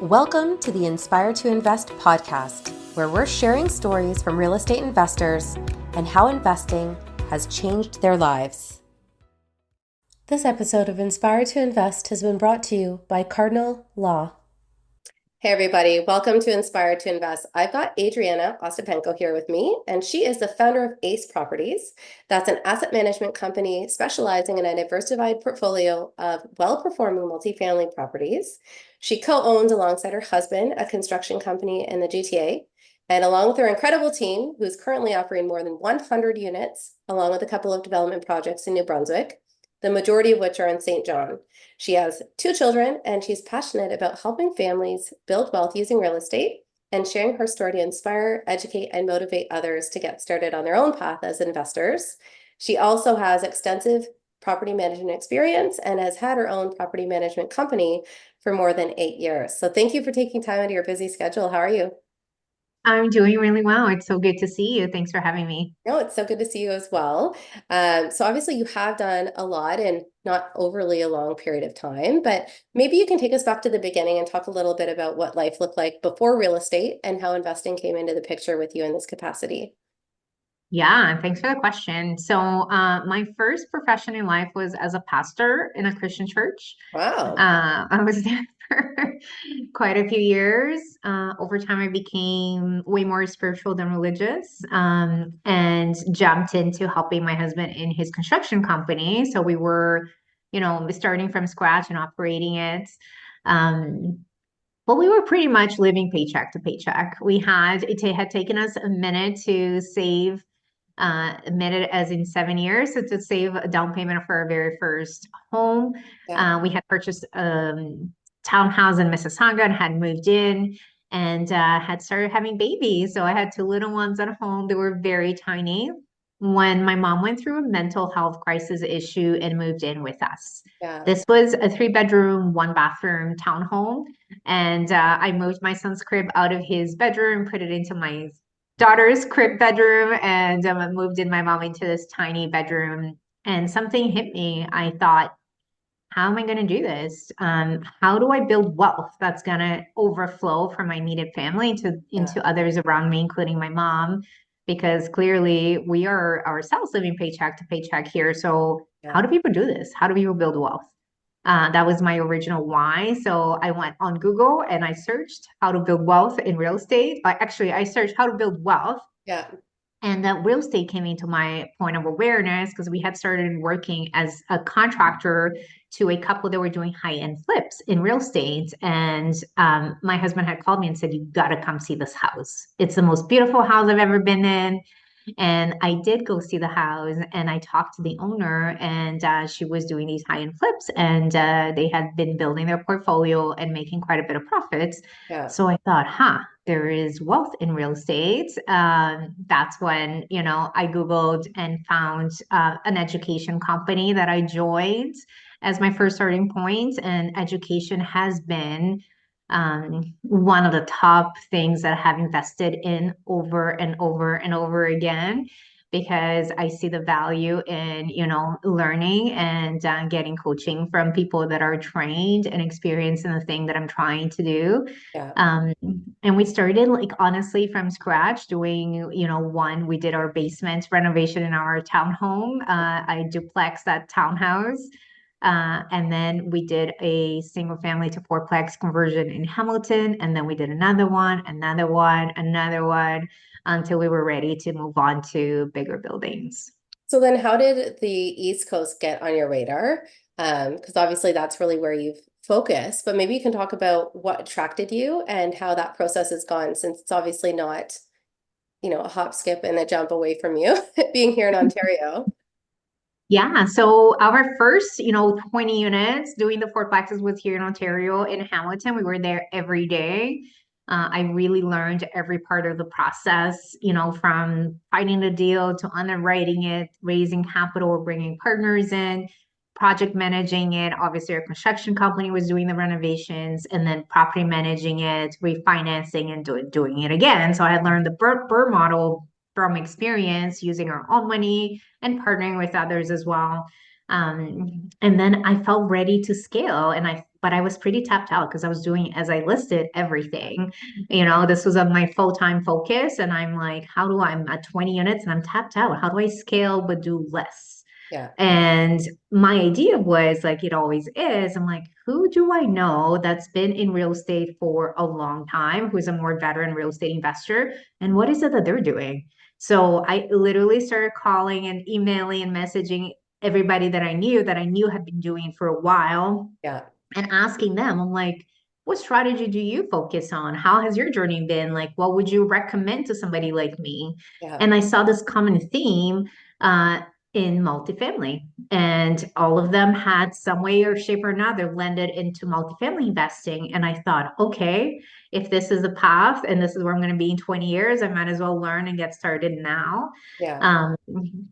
Welcome to the Inspire to Invest podcast, where we're sharing stories from real estate investors and how investing has changed their lives. This episode of Inspire to Invest has been brought to you by Cardinal Law. Hey everybody, welcome to Inspire to Invest. I've got Adriana Ostapenko here with me, and she is the founder of ACE Properties. That's an asset management company specializing in a diversified portfolio of well-performing multifamily properties. She co-owns alongside her husband a construction company in the GTA, and along with her incredible team, who's currently operating more than 100 units, along with a couple of development projects in New Brunswick, the majority of which are in St. John. She has 2 children, and she's passionate about helping families build wealth using real estate and sharing her story to inspire, educate, and motivate others to get started on their own path as investors. She also has extensive property management experience and has had her own property management company for more than 8 years. So thank you for taking time out of your busy schedule. How are you? I'm doing really well. It's so good to see you. Thanks for having me. No, it's so good to see you as well. So obviously you have done a lot in not overly a long period of time, but maybe you can take us back to the beginning and talk a little bit about what life looked like before real estate and how investing came into the picture with you in this capacity. Yeah, thanks for the question. My first profession in life was as a pastor in a Christian church. Wow. I was there for quite a few years. Over time, I became way more spiritual than religious, and jumped into helping my husband in his construction company. So we were, starting from scratch and operating it. Um, Well, we were pretty much living paycheck to paycheck. It had taken us a minute to save, a minute as in 7 years, so to save a down payment for our very first home. Yeah. We had purchased townhouse in Mississauga and had moved in and had started having babies. So I had 2 little ones at home. They were very tiny when my mom went through a mental health crisis issue and moved in with us. Yeah. This was a 3-bedroom, 1-bathroom townhome. And I moved my son's crib out of his bedroom, put it into my daughter's crib bedroom, and moved in my mom into this tiny bedroom. And something hit me. I thought, how am I going to do this? How do I build wealth that's going to overflow from my immediate family Yeah. into others around me, including my mom? Because clearly we are ourselves living paycheck to paycheck here. So how Yeah. do people do this? How do people build wealth? That was my original why. So I went on Google and I searched how to build wealth in real estate. Actually, I searched how to build wealth, Yeah. and that real estate came into my point of awareness because we had started working as a contractor to a couple that were doing high-end flips in real estate. And my husband had called me and said, "You got to come see this house. It's the most beautiful house I've ever been in." And I did go see the house and I talked to the owner, and she was doing these high-end flips, and they had been building their portfolio and making quite a bit of profits. Yeah. So I thought, there is wealth in real estate. That's when, I Googled and found an education company that I joined as my first starting point. And education has been one of the top things that I have invested in over and over and over again, because I see the value in, learning and getting coaching from people that are trained and experienced in the thing that I'm trying to do. Yeah. Um, and we started like honestly from scratch doing, we did our basement renovation in our townhome. I duplex that townhouse. And then we did a single family to fourplex conversion in Hamilton. And then we did another one until we were ready to move on to bigger buildings. So then how did the East Coast get on your radar? Because obviously that's really where you've focused, but maybe you can talk about what attracted you and how that process has gone, since it's obviously not, a hop, skip, and a jump away from you being here in Ontario. Yeah, so our first, 20 units doing the fourplexes was here in Ontario in Hamilton. We were there every day. I really learned every part of the process, from finding the deal to underwriting it, raising capital, bringing partners in, project managing it. Obviously, our construction company was doing the renovations, and then property managing it, refinancing, and doing it again. So I had learned the BRRRR model from experience using our own money and partnering with others as well. And then I felt ready to scale. And I but I was pretty tapped out because I was doing as I listed everything. You know, this was on my full-time focus. And I'm like, I'm at 20 units and I'm tapped out. How do I scale but do less? Yeah. And my idea was like it always is. I'm like, who do I know that's been in real estate for a long time, who's a more veteran real estate investor, and what is it that they're doing? So I literally started calling and emailing and messaging everybody that I knew had been doing for a while Yeah. and asking them, I'm like, what strategy do you focus on? How has your journey been? Like, what would you recommend to somebody like me? Yeah. And I saw this common theme uh, in multifamily, and all of them had some way or shape or another landed into multifamily investing. And I thought, okay, if this is the path and this is where I'm going to be in 20 years, I might as well learn and get started now. Yeah. Um,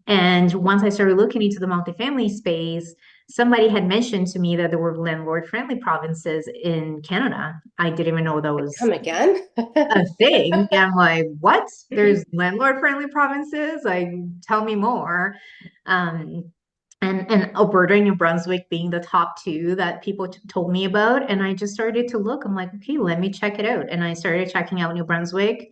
and once I started looking into the multifamily space, somebody had mentioned to me that there were landlord-friendly provinces in Canada. I didn't even know that was Come again? a thing. And I'm like, what? There's landlord-friendly provinces? Like, tell me more. Um, and Alberta and New Brunswick being the top two that people told me about. And I just started to look. I'm like, okay, let me check it out. And I started checking out New Brunswick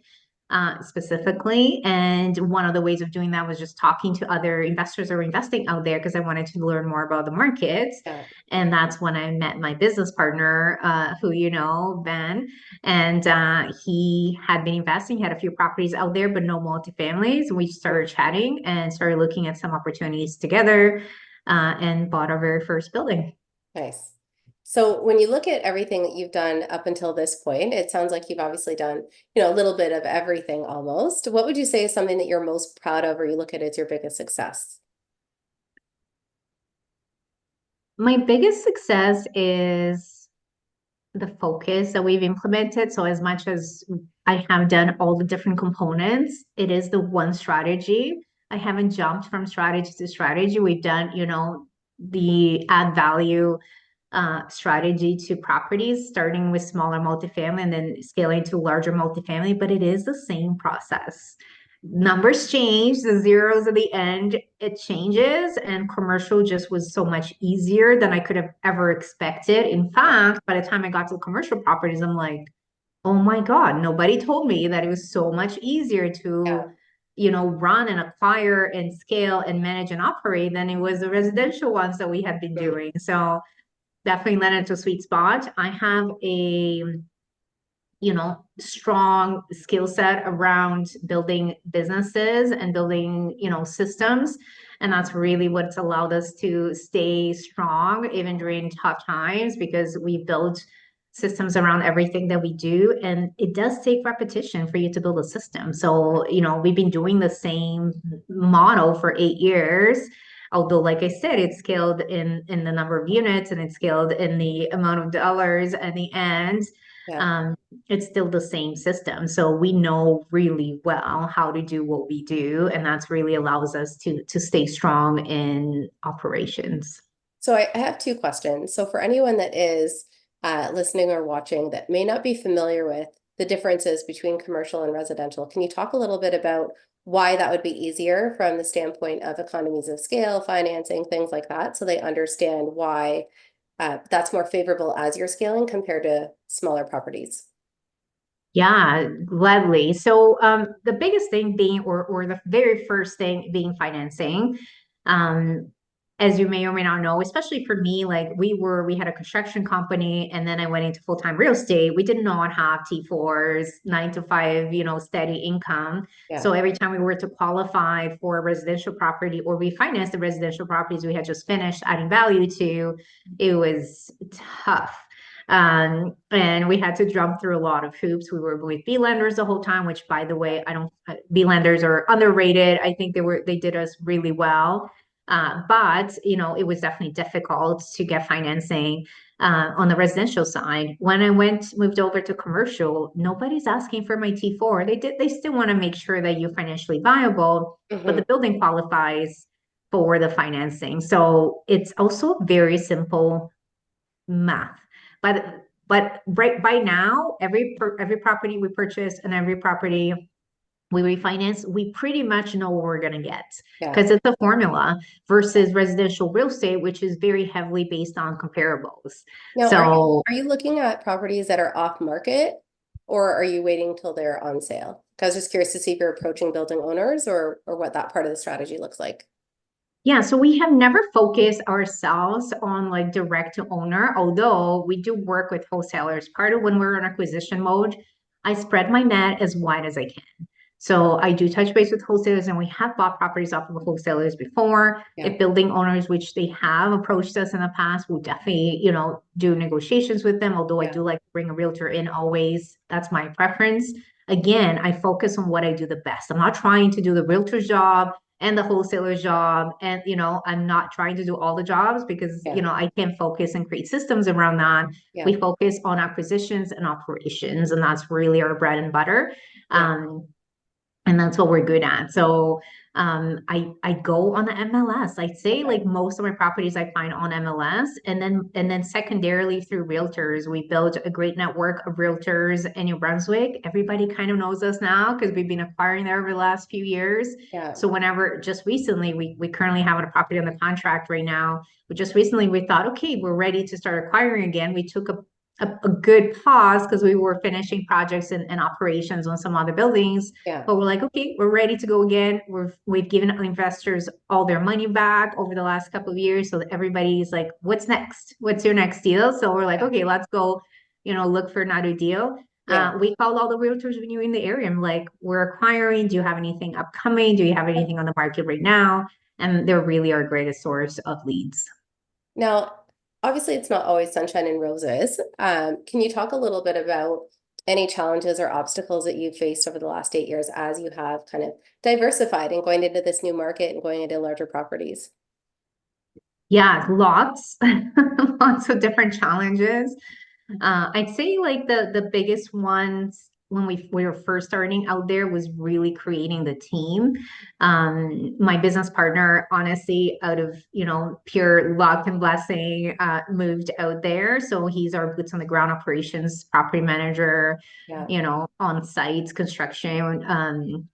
specifically. And one of the ways of doing that was just talking to other investors who are investing out there because I wanted to learn more about the markets. Yeah. And that's when I met my business partner, who you know, Ben. And he had been investing, he had a few properties out there, but no multifamilies. We started chatting and started looking at some opportunities together and bought our very first building. Nice. So when you look at everything that you've done up until this point, it sounds like you've obviously done, a little bit of everything almost. What would you say is something that you're most proud of, or you look at as your biggest success? My biggest success is the focus that we've implemented. So as much as I have done all the different components, it is the one strategy. I haven't jumped from strategy to strategy. We've done, the add value strategy to properties, starting with smaller multifamily and then scaling to larger multifamily, but it is the same process. Numbers change, the zeros at the end, it changes, and commercial just was so much easier than I could have ever expected. In fact, by the time I got to the commercial properties, I'm like, oh my God, nobody told me that it was so much easier Yeah. to, run and acquire and scale and manage and operate than it was the residential ones that we had been Mm. doing. So definitely landed to a sweet spot. I have a, strong skill set around building businesses and building, systems. And that's really what's allowed us to stay strong even during tough times because we built systems around everything that we do. And it does take repetition for you to build a system. So, we've been doing the same model for 8 years. Although, like I said, it's scaled in the number of units and it's scaled in the amount of dollars at the end. Yeah. Um, it's still the same system. So we know really well how to do what we do, and that's really allows us to stay strong in operations. So I have two questions. So for anyone that is listening or watching that may not be familiar with the differences between commercial and residential, can you talk a little bit about why that would be easier from the standpoint of economies of scale, financing, things like that, so they understand why that's more favorable as you're scaling compared to smaller properties? Yeah, gladly. So the biggest thing being, or the very first thing being financing. Um, as you may or may not know, especially for me, like we had a construction company and then I went into full-time real estate. We did not have T4s, 9 to 5, steady income. Yeah. So every time we were to qualify for a residential property or refinance the residential properties we had just finished adding value to, it was tough. And we had to jump through a lot of hoops. We were with B lenders the whole time, which by the way, I don't, B lenders are underrated. I think they did us really well. But it was definitely difficult to get financing on the residential side. When I moved over to commercial, nobody's asking for my T4. They still want to make sure that you're financially viable, but Hmm. the building qualifies for the financing. So it's also very simple math. But right by now, every property we purchase and every property we refinance, we pretty much know what we're going to get Yeah. because it's a formula versus residential real estate, which is very heavily based on comparables. Now, So are you looking at properties that are off market, or are you waiting till they're on sale? 'Cause I was just curious to see if you're approaching building owners or what that part of the strategy looks like. yeah, so we have never focused ourselves on like direct to owner, although we do work with wholesalers. Part of when we're in acquisition mode, I spread my net as wide as I can. So I do touch base with wholesalers, and we have bought properties off of wholesalers before. Yeah. If building owners, which they have approached us in the past, we'll definitely, do negotiations with them. Although I Yeah. do like to bring a realtor in always. That's my preference. Again, I focus on what I do the best. I'm not trying to do the realtor's job and the wholesaler's job. And, I'm not trying to do all the jobs because, Yeah. I can't focus and create systems around that. Yeah. We focus on acquisitions and operations, and that's really our bread and butter. Yeah. And that's what we're good at. So I go on the MLS. I'd say Okay. like most of my properties I find on MLS, and then secondarily through realtors. We built a great network of realtors in New Brunswick. Everybody kind of knows us now because we've been acquiring there over the last few years. Yeah. So whenever just recently we currently have a property on the contract right now. But just recently we thought, okay, we're ready to start acquiring again. We took a good pause because we were finishing projects and operations on some other buildings. Yeah. But we're like, okay, we're ready to go again. We've given investors all their money back over the last couple of years. So that everybody's like, what's next? What's your next deal? So we're like, okay, let's go, look for another deal. Yeah. We called all the realtors when you're in the area. I'm like, we're acquiring. Do you have anything upcoming? Do you have anything on the market right now? And they're really our greatest source of leads. Now, obviously, it's not always sunshine and roses. Can you talk a little bit about any challenges or obstacles that you've faced over the last 8 years as you have kind of diversified and going into this new market and going into larger properties? Yeah, lots, lots of different challenges. I'd say like the biggest ones when we were first starting out there was really creating the team. My business partner, honestly, out of pure luck and blessing, moved out there. So he's our boots on the ground operations property manager, Yeah. on sites, construction,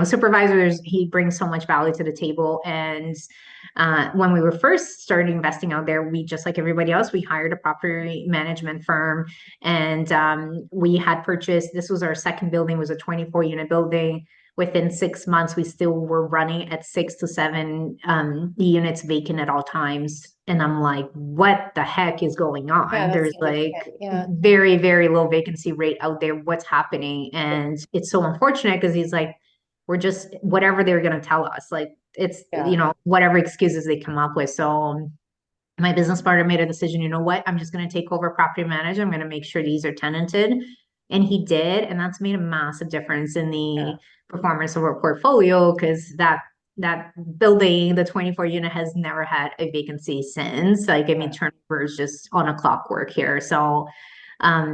supervisors. He brings so much value to the table. And when we were first starting investing out there, we just like everybody else, we hired a property management firm, and we had purchased. This was our second building, was a 24-unit building. Within 6 months, we still were running at 6 to 7 units vacant at all times. And I'm like, what the heck is going on? Yeah, that's There's like significant. Yeah. very, very low vacancy rate out there. What's happening? And it's so unfortunate because he's like, we're just whatever they're going to tell us. Like it's, Yeah. whatever excuses they come up with. So my business partner made a decision, you know what, I'm just going to take over property management. I'm going to make sure these are tenanted. And he did. And that's made a massive difference in Yeah. the performance of our portfolio because that building, the 24 unit, has never had a vacancy since. Like, I mean, turnover is just on a clockwork here. So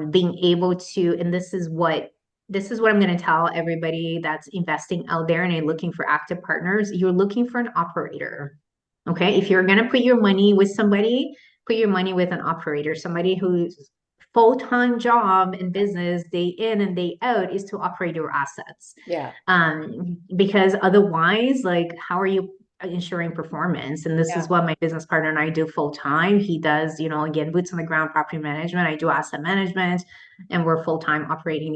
being able to, and this is what I'm going to tell everybody that's investing out there and you're looking for active partners. You're looking for an operator. Okay. If you're going to put your money with somebody, put your money with an operator, somebody whose full-time job in business, day in and day out, is to operate your assets. Yeah. Because otherwise, like, how are you ensuring performance? And this is what my business partner and I do full time. He does, again, boots on the ground property management. I do asset management, and we're full time operating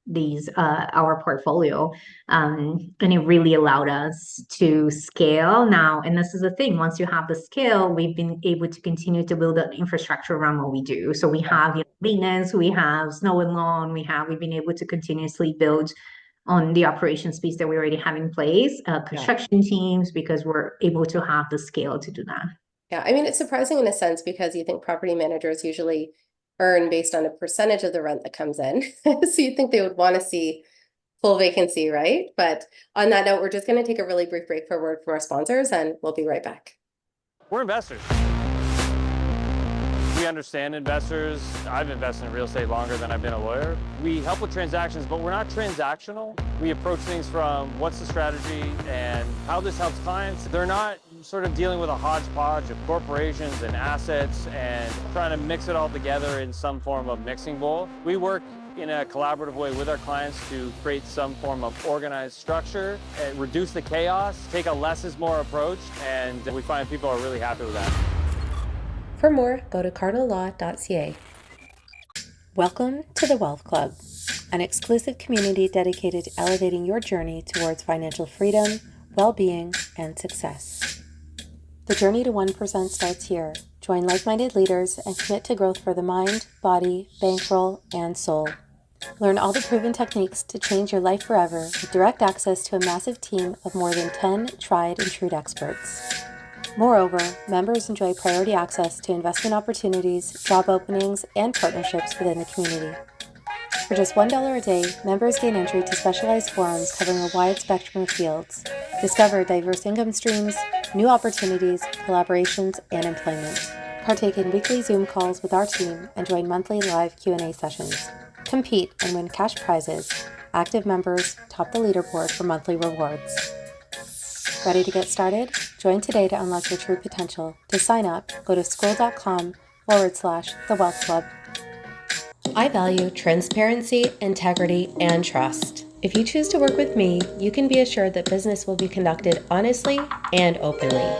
these our portfolio. And it really allowed us to scale now. And this is the thing, once you have the scale, we've been able to continue to build an infrastructure around what we do. So we have maintenance, we have snow and lawn, we've been able to continuously build on the operations piece that we already have in place, construction teams, because we're able to have the scale to do that. Yeah, I mean, it's surprising in a sense because you think property managers usually earn based on a percentage of the rent that comes in. So you'd think they would want to see full vacancy, right? But on that note, we're just going to take a really brief break for a word from our sponsors, and we'll be right back. We're investors. We understand investors. I've invested in real estate longer than I've been a lawyer. We help with transactions, but we're not transactional. We approach things from what's the strategy and how this helps clients. They're not sort of dealing with a hodgepodge of corporations and assets and trying to mix it all together in some form of mixing bowl. We work in a collaborative way with our clients to create some form of organized structure, and reduce the chaos, take a less is more approach, and we find people are really happy with that. For more, go to cardinallaw.ca. Welcome to the Wealth Club, an exclusive community dedicated to elevating your journey towards financial freedom, well-being, and success. The journey to 1% starts here. Join like-minded leaders and commit to growth for the mind, body, bankroll, and soul. Learn all the proven techniques to change your life forever with direct access to a massive team of more than 10 tried and true experts. Moreover, members enjoy priority access to investment opportunities, job openings, and partnerships within the community. For just $1 a day, members gain entry to specialized forums covering a wide spectrum of fields. Discover diverse income streams, new opportunities, collaborations, and employment. Partake in weekly Zoom calls with our team and join monthly live Q&A sessions. Compete and win cash prizes. Active members top the leaderboard for monthly rewards. Ready to get started? Join today to unlock your true potential. To sign up, go to scroll.com/The Wealth Club. I value transparency, integrity, and trust. If you choose to work with me, you can be assured that business will be conducted honestly and openly.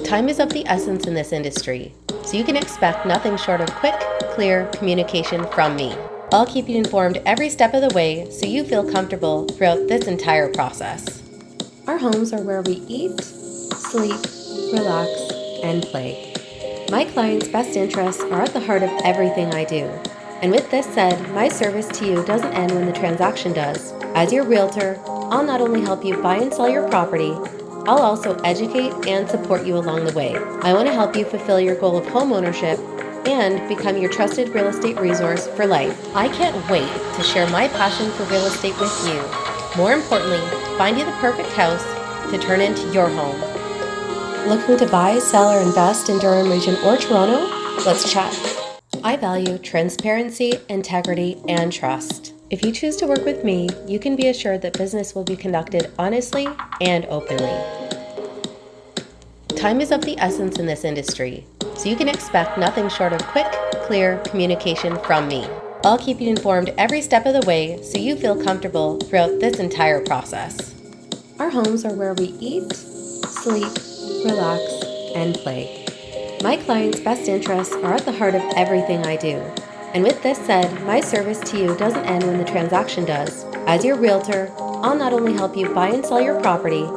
Time is of the essence in this industry, so you can expect nothing short of quick, clear communication from me. I'll keep you informed every step of the way so you feel comfortable throughout this entire process. Our homes are where we eat, sleep, relax, and play. My clients' best interests are at the heart of everything I do. And with this said, my service to you doesn't end when the transaction does. As your realtor, I'll not only help you buy and sell your property, I'll also educate and support you along the way. I want to help you fulfill your goal of home ownership and become your trusted real estate resource for life. I can't wait to share my passion for real estate with you. More importantly, find you the perfect house to turn into your home. Looking to buy, sell, or invest in Durham Region or Toronto? Let's chat. I value transparency, integrity, and trust. If you choose to work with me, you can be assured that business will be conducted honestly and openly. Time is of the essence in this industry, so you can expect nothing short of quick, clear communication from me. I'll keep you informed every step of the way so you feel comfortable throughout this entire process. Our homes are where we eat, sleep, relax, and play. My clients' best interests are at the heart of everything I do. And with this said, my service to you doesn't end when the transaction does. As your realtor, I'll not only help you buy and sell your property,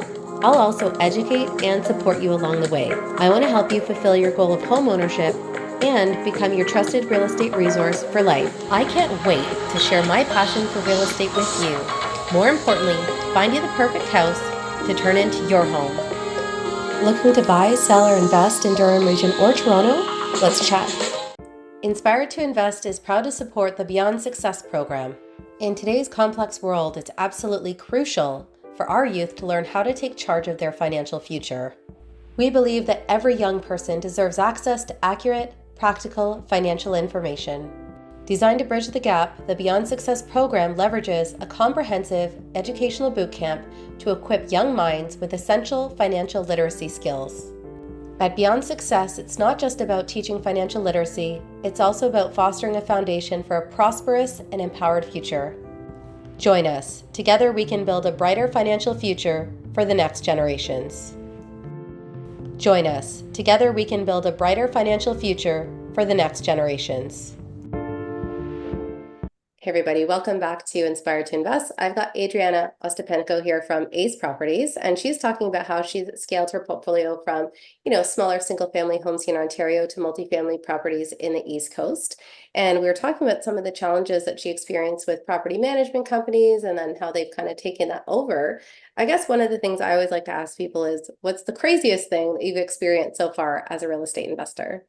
I'll also educate and support you along the way. I want to help you fulfill your goal of home ownership and become your trusted real estate resource for life. I can't wait to share my passion for real estate with you. More importantly, find you the perfect house to turn into your home. Looking to buy, sell, or invest in Durham Region or Toronto? Let's chat. Inspired to Invest is proud to support the Beyond Success program. In today's complex world, it's absolutely crucial for our youth to learn how to take charge of their financial future. We believe that every young person deserves access to accurate, practical financial information. Designed to bridge the gap, the Beyond Success program leverages a comprehensive educational bootcamp to equip young minds with essential financial literacy skills. At Beyond Success, it's not just about teaching financial literacy, it's also about fostering a foundation for a prosperous and empowered future. Join us. Together we can build a brighter financial future for the next generations. Join us. Together we can build a brighter financial future for the next generations. Hey everybody, welcome back to Inspired to Invest. I've got Adriana Ostapenko here from Ace Properties, and she's talking about how she's scaled her portfolio from, smaller single-family homes here in Ontario to multifamily properties in the East Coast. And we were talking about some of the challenges that she experienced with property management companies and then how they've kind of taken that over. I guess one of the things I always like to ask people is, what's the craziest thing that you've experienced so far as a real estate investor?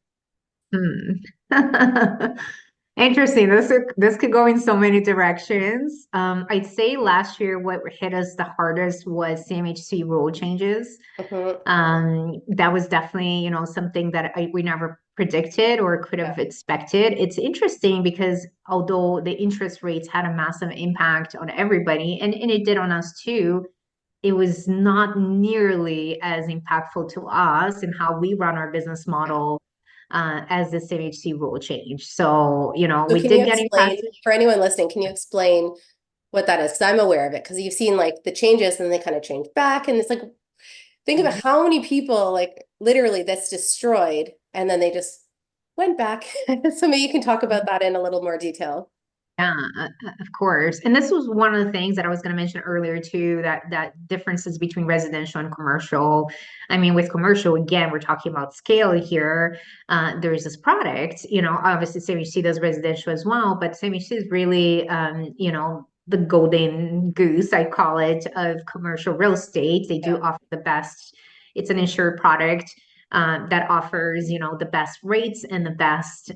Interesting. This could go in so many directions. I'd say last year what hit us the hardest was CMHC rule changes. That was definitely, something that we never predicted or could have expected. It's interesting because although the interest rates had a massive impact on everybody, and it did on us too, it was not nearly as impactful to us and how we run our business model as the CMHC rule change. So, So we can did you get explain, impacted. for anyone listening, can you explain what that is? Because I'm aware of it, because you've seen like the changes and they kind of change back. And it's like, think about how many people like literally that's destroyed and then they just went back. So maybe you can talk about that in a little more detail. Yeah, of course. And this was one of the things that I was going to mention earlier too, that differences between residential and commercial. I mean, with commercial, again, we're talking about scale here. There's this product, obviously CMHC does residential as well, but CMHC is really, the golden goose, I call it, of commercial real estate. They do offer the best. It's an insured product that offers, the best rates and the best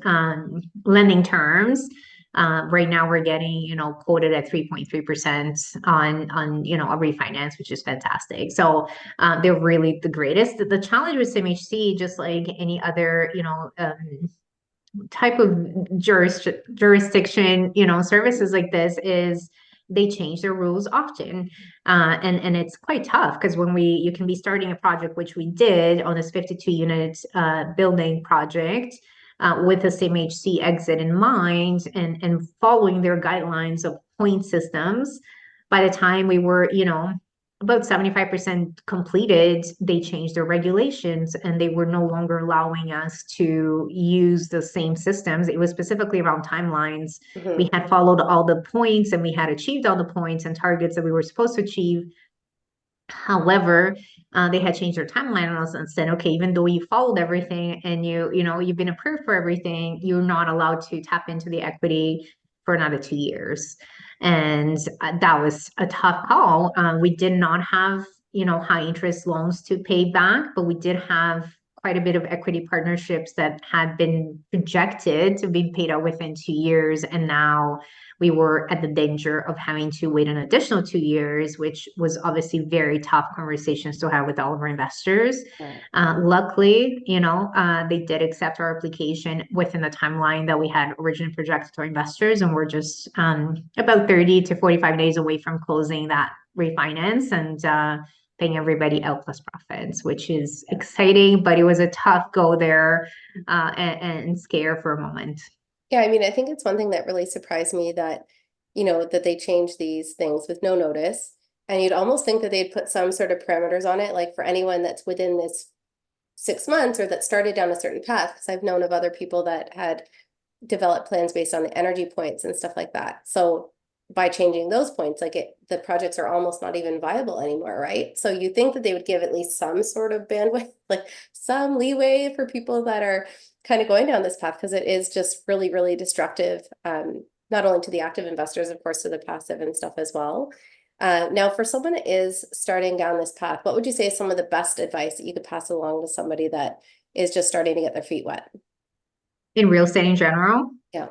lending terms. Right now we're getting, quoted at 3.3% on, a refinance, which is fantastic. So they're really the greatest. The challenge with CMHC, just like any other, type of jurisdiction, services like this, is they change their rules often. And it's quite tough because when you can be starting a project, which we did on this 52 unit building project, with a CMHC exit in mind and following their guidelines of point systems. By the time we were, about 75% completed, they changed their regulations and they were no longer allowing us to use the same systems. It was specifically around timelines. We had followed all the points and we had achieved all the points and targets that we were supposed to achieve. However, they had changed their timeline on us and said, okay, even though you followed everything and you've been approved for everything, you're not allowed to tap into the equity for another 2 years. And that was a tough call. We did not have, high interest loans to pay back, but we did have quite a bit of equity partnerships that had been projected to be paid out within 2 years. And now we were at the danger of having to wait an additional 2 years, which was obviously very tough conversations to have with all of our investors. Luckily, they did accept our application within the timeline that we had originally projected to our investors. And we're just about 30 to 45 days away from closing that refinance and paying everybody out plus profits, which is exciting, but it was a tough go there and scare for a moment. Yeah, I mean, I think it's one thing that really surprised me that, that they changed these things with no notice. And you'd almost think that they'd put some sort of parameters on it, like for anyone that's within this 6 months or that started down a certain path, because I've known of other people that had developed plans based on the energy points and stuff like that. So by changing those points, the projects are almost not even viable anymore, right? So you think that they would give at least some sort of bandwidth, like some leeway for people that are kind of going down this path, because it is just really, really destructive, not only to the active investors, of course, to the passive and stuff as well. Now, for someone that is starting down this path, what would you say is some of the best advice that you could pass along to somebody that is just starting to get their feet wet? In real estate in general? Yeah.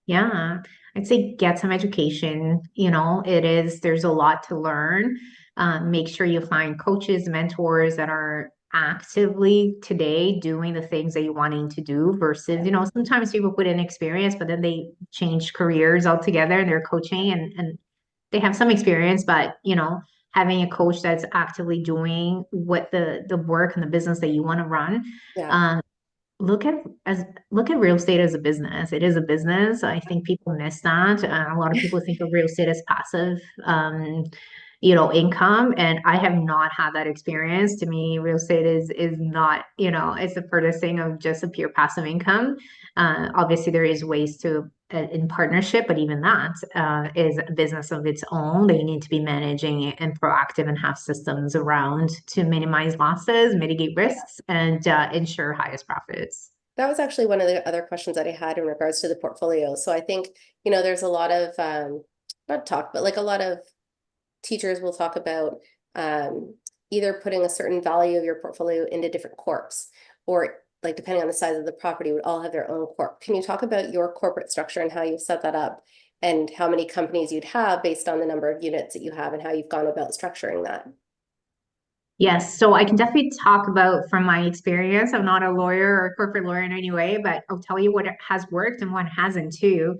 Yeah, I'd say get some education. There's a lot to learn. Make sure you find coaches, mentors that are actively today doing the things that you're wanting to do versus, sometimes people put in experience, but then they change careers altogether and they're coaching and they have some experience, but, having a coach that's actively doing what the work and the business that you want to run. Yeah. Look at real estate as a business. It is a business. I think people miss that. A lot of people think of real estate as passive, income, and I have not had that experience. To me, real estate is not, it's the furthest thing of just a pure passive income. Obviously, there is ways to in partnership, but even that is a business of its own. They need to be managing it and proactive and have systems around to minimize losses, mitigate risks, and ensure highest profits. That was actually one of the other questions that I had in regards to the portfolio. So I think, there's a lot of, not talk, but like a lot of teachers will talk about either putting a certain value of your portfolio into different corps, or like depending on the size of the property, would all have their own corp. Can you talk about your corporate structure and how you've set that up and how many companies you'd have based on the number of units that you have and how you've gone about structuring that? Yes, so I can definitely talk about from my experience. I'm not a lawyer or a corporate lawyer in any way, but I'll tell you what has worked and what hasn't too.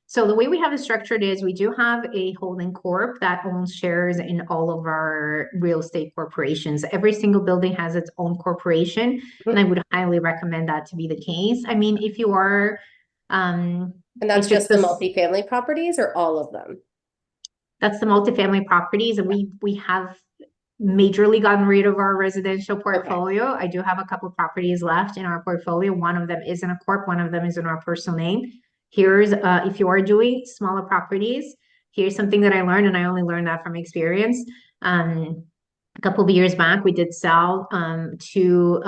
So the way we have it structured is we do have a holding corp that owns shares in all of our real estate corporations. Every single building has its own corporation, and I Mhm. would highly recommend that to be the case. I mean, if you are, And that's it's just just the this. multifamily properties or all of them? That's the multifamily properties, and we have majorly gotten rid of our residential Okay. portfolio. I do have a couple properties left in our portfolio. One of them is in a corp, one of them is in our personal name. Here's if you are doing smaller properties, here's something that I learned, and I only learned that from experience. A couple of years back, we did sell two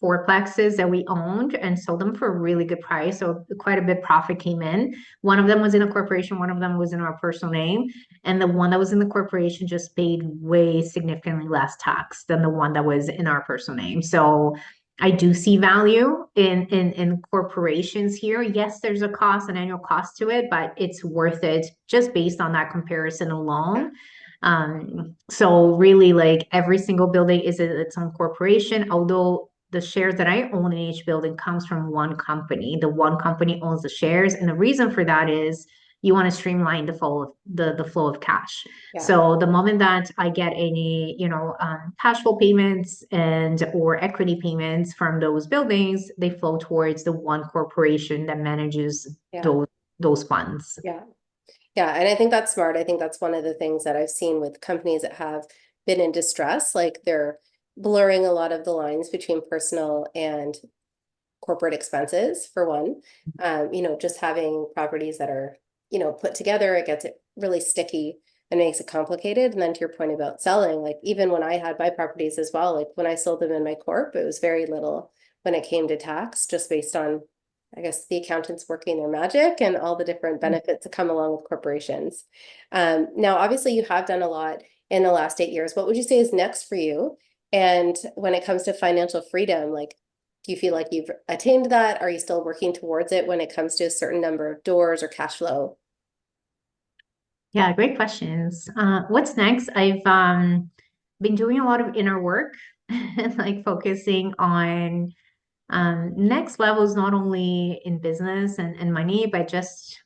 fourplexes that we owned and sold them for a really good price. So quite a bit profit came in. One of them was in a corporation, one of them was in our personal name. And the one that was in the corporation just paid way significantly less tax than the one that was in our personal name. So I do see value in corporations here. Yes, there's a cost, an annual cost to it, but it's worth it just based on that comparison alone. So really like every single building is its own corporation, although the shares that I own in each building comes from one company. The one company owns the shares. And the reason for that is you want to streamline the flow of the flow of cash. Yeah. So the moment that I get any, cash flow payments and or equity payments from those buildings, they flow towards the one corporation that manages Yeah. those funds. Yeah. Yeah, and I think that's smart. I think that's one of the things that I've seen with companies that have been in distress, like they're blurring a lot of the lines between personal and corporate expenses, for one. Just having properties that are, put together, it gets it really sticky and makes it complicated. And then to your point about selling, like even when I had my properties as well, like when I sold them in my corp, it was very little when it came to tax, just based on, I guess, the accountants working their magic and all the different benefits that come along with corporations. Now, obviously, you have done a lot in the last 8 years. What would you say is next for you? And when it comes to financial freedom, like, do you feel like you've attained that? Are you still working towards it when it comes to a certain number of doors or cash flow? Yeah, great questions. What's next? I've been doing a lot of inner work, like focusing on next levels, not only in business and money, but just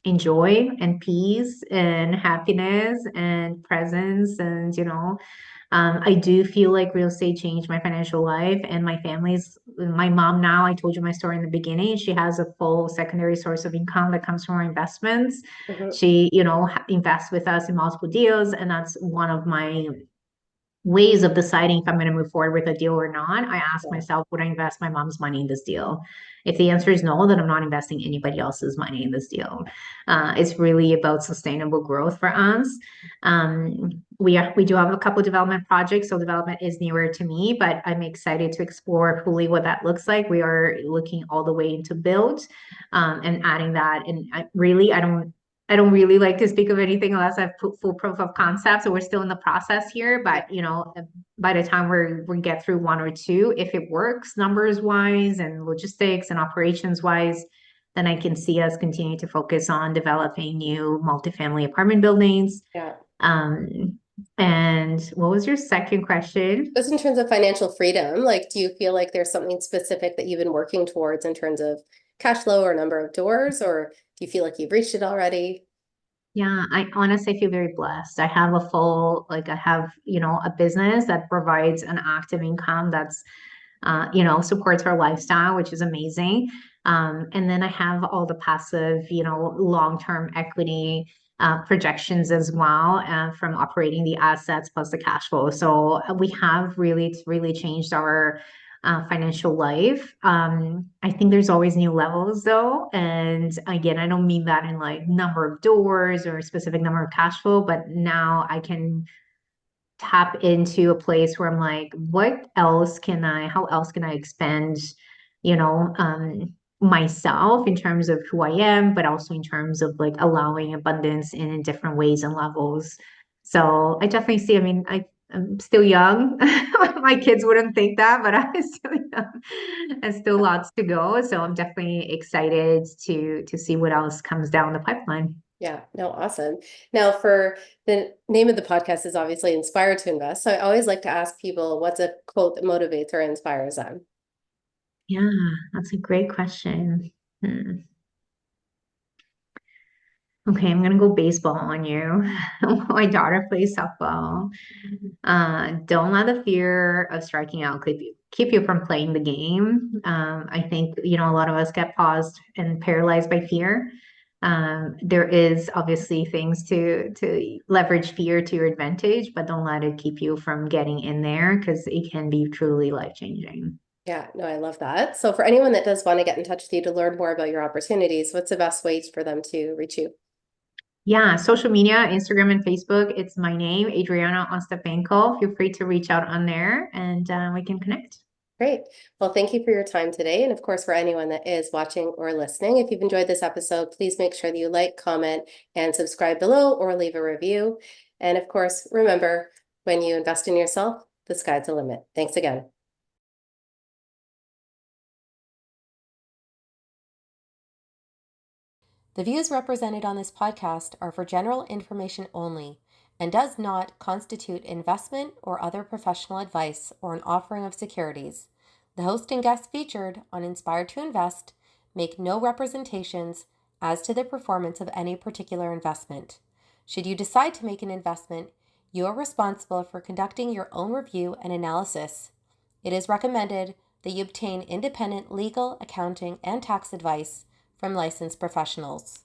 in joy and peace and happiness and presence. And, I do feel like real estate changed my financial life and my mom now, I told you my story in the beginning. She has a full secondary source of income that comes from her investments. Mhm. She, invests with us in multiple deals. And that's one of my ways of deciding if I'm going to move forward with a deal or not. I ask Yeah. myself, would I invest my mom's money in this deal? If the answer is no, then I'm not investing anybody else's money in this deal. It's really about sustainable growth for us. We do have a couple development projects, so development is newer to me, but I'm excited to explore fully what that looks like. We are looking all the way into build and adding that. And I don't really like to speak of anything unless I've put full proof of concept. So we're still in the process here, but by the time we get through one or two, if it works numbers wise and logistics and operations wise, then I can see us continue to focus on developing new multifamily apartment buildings. Yeah. And what was your second question? Just in terms of financial freedom, like, do you feel like there's something specific that you've been working towards in terms of cash flow or number of doors, or do you feel like you've reached it already? Yeah, I honestly feel very blessed. I have I have, a business that provides an active income that's, supports our lifestyle, which is amazing. And then I have all the passive, long-term equity projections as well from operating the assets plus the cash flow. So we have it's really changed our financial life. I think there's always new levels though. And again, I don't mean that in like number of doors or a specific number of cash flow, but now I can tap into a place where I'm like, how else can I expand, you know, um, myself in terms of who I am, but also in terms of like allowing abundance in different ways and levels. So I definitely see, I'm still young. My kids wouldn't think that, but I'm still young and still lots to go. So I'm definitely excited to see what else comes down the pipeline. Yeah, no, awesome. Now, for the name of the podcast is obviously Inspire to Invest. So I always like to ask people what's a quote that motivates or inspires them? Yeah, that's a great question. Okay, I'm gonna go baseball on you. My daughter plays softball. Don't let the fear of striking out keep you from playing the game. I think, a lot of us get paused and paralyzed by fear. There is obviously things to leverage fear to your advantage, but don't let it keep you from getting in there because it can be truly life-changing. Yeah, no, I love that. So for anyone that does want to get in touch with you to learn more about your opportunities, what's the best way for them to reach you? Yeah, social media, Instagram and Facebook. It's my name, Adriana Ostapenko. Feel free to reach out on there and we can connect. Great. Well, thank you for your time today. And of course, for anyone that is watching or listening, if you've enjoyed this episode, please make sure that you like, comment, and subscribe below or leave a review. And of course, remember, when you invest in yourself, the sky's the limit. Thanks again. The views represented on this podcast are for general information only and does not constitute investment or other professional advice or an offering of securities. The host and guests featured on Inspire to Invest make no representations as to the performance of any particular investment. Should you decide to make an investment, you are responsible for conducting your own review and analysis. It is recommended that you obtain independent legal, accounting, and tax advice from licensed professionals.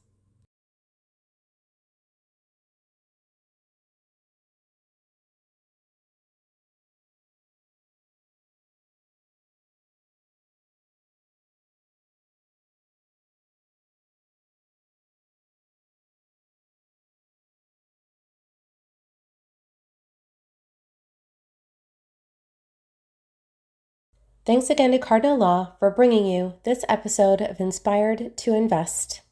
Thanks again to Cardinal Law for bringing you this episode of Inspired to Invest.